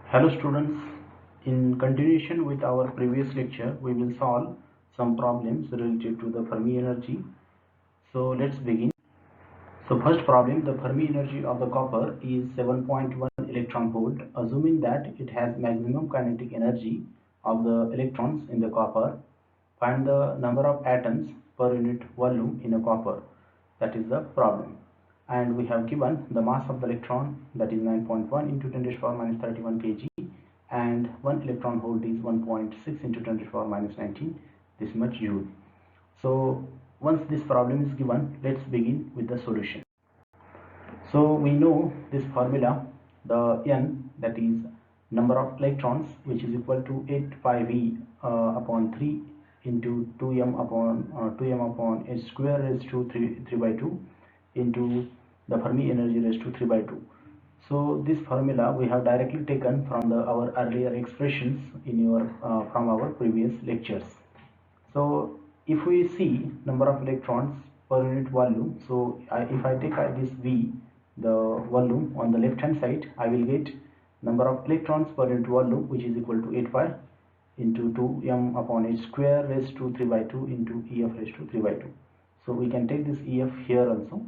Hello students, in continuation with our previous lecture, we will solve some problems related to the Fermi energy. So let's begin. So first problem, the Fermi energy of the copper is 7.1 electron volt. Assuming that it has maximum kinetic energy of the electrons in the copper, find the number of atoms per unit volume in a copper. That is the problem. And we have given the mass of the electron, that is 9.1 into 10 to the power minus 31 kg, and 1 electron volt is 1.6 into 10 to the power minus 19, this much joule. So once this problem is given, let's begin with the solution. So we know this formula, the n, that is number of electrons, which is equal to 8 pi v upon 3 into 2m upon h square raised to 3 by 2 into the Fermi energy raised to 3 by 2. So this formula we have directly taken from our earlier expressions in from our previous lectures. So if we see number of electrons per unit volume, so if I take this V, the volume on the left hand side, I will get number of electrons per unit volume, which is equal to 8 pi into 2m upon h square raised to 3 by 2 into EF raised to 3 by 2. So we can take this EF here also,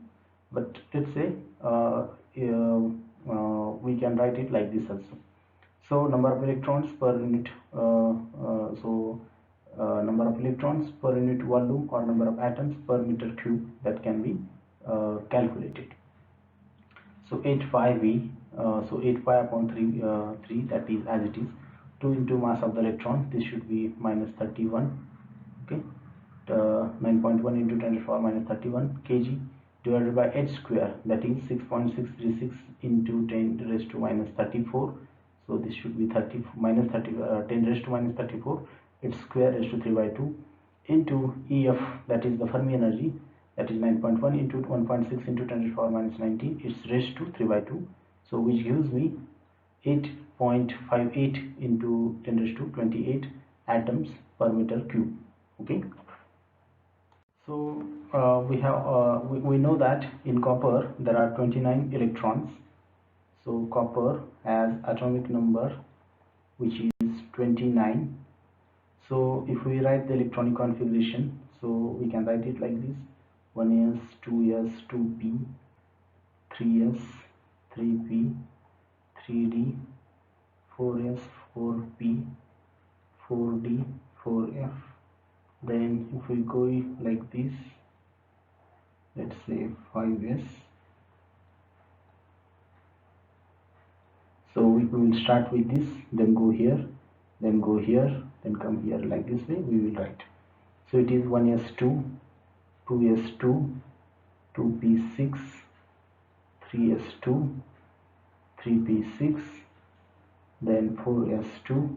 but let's say we can write it like this also. So number of electrons per unit, number of electrons per unit volume or number of atoms per meter cube, that can be calculated. So 8 pi V, so 8 pi upon 3, that is as it is, 2 into mass of the electron, this should be minus 31, okay, 9.1 into 10 to the power minus 31 kg divided by h square, that is 6.636 into 10 raised to minus 34. So this should be 10 raised to minus 34, h square raised to 3 by 2 into EF, that is the Fermi energy, that is 9.1 into 1.6 into 10 to the power minus 19, it's raised to 3 by 2. So which gives me 8.58 into 10 raised to 28 atoms per meter cube. Okay. So we know that in copper there are 29 electrons. So copper has atomic number which is 29. So if we write the electronic configuration, so we can write it like this: 1s, 2s, 2p, 3s, 3p, 3d, 4s, 4p, 4d, 4f. Then if we go like this, let's say 5s. So we will start with this, then go here, then go here, then come here, like this way we will write. So it is 1s2, 2s2, 2p6, 3s2, 3p6, then 4s2,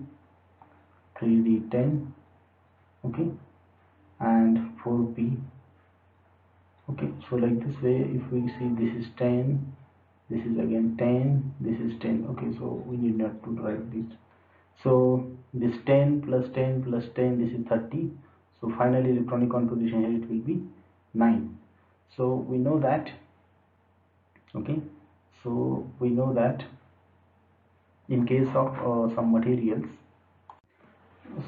3d10, okay, and 4p. Okay, so like this way, if we see, this is 10, this is again 10, this is 10. Okay, so we need not to write this. So this 10 plus 10 plus 10, this is 30. So finally electronic configuration here, it will be 9. So we know that, okay, so we know that in case of some materials,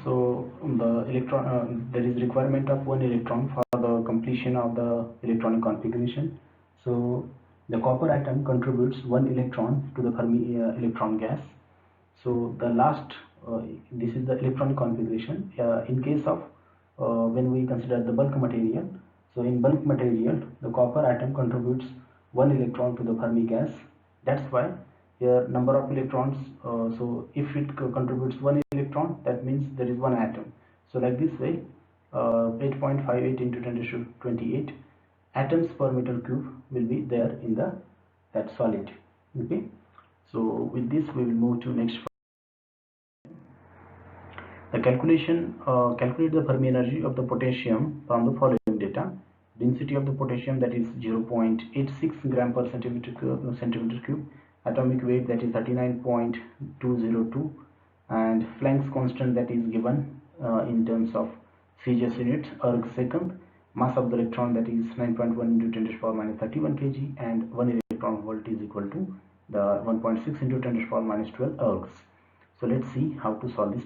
so the electron, there is requirement of 1 electron for the completion of the electronic configuration. So the copper atom contributes 1 electron to the Fermi electron gas. So the last, this is the electronic configuration. In case of when we consider the bulk material, so in bulk material, the copper atom contributes 1 electron to the Fermi gas. That's why here number of electrons, so if it contributes 1 electron, that means there is 1 atom. So like this way, 8.58 into 10 to 28 atoms per meter cube will be there in that solid. Okay, so with this we will move to next. The calculate the Fermi energy of the potassium from the following data. Density of the potassium, that is 0.86 gram per centimeter cube, atomic weight, that is 39.202, and Planck's constant, that is given in terms of Celsius units, erg second, mass of the electron, that is 9.1 into 10 to the power minus 31 kg, and 1 electron volt is equal to the 1.6 into 10 to the power minus 12 ergs. So let's see how to solve this.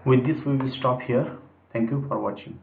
With this we will stop here. Thank you for watching.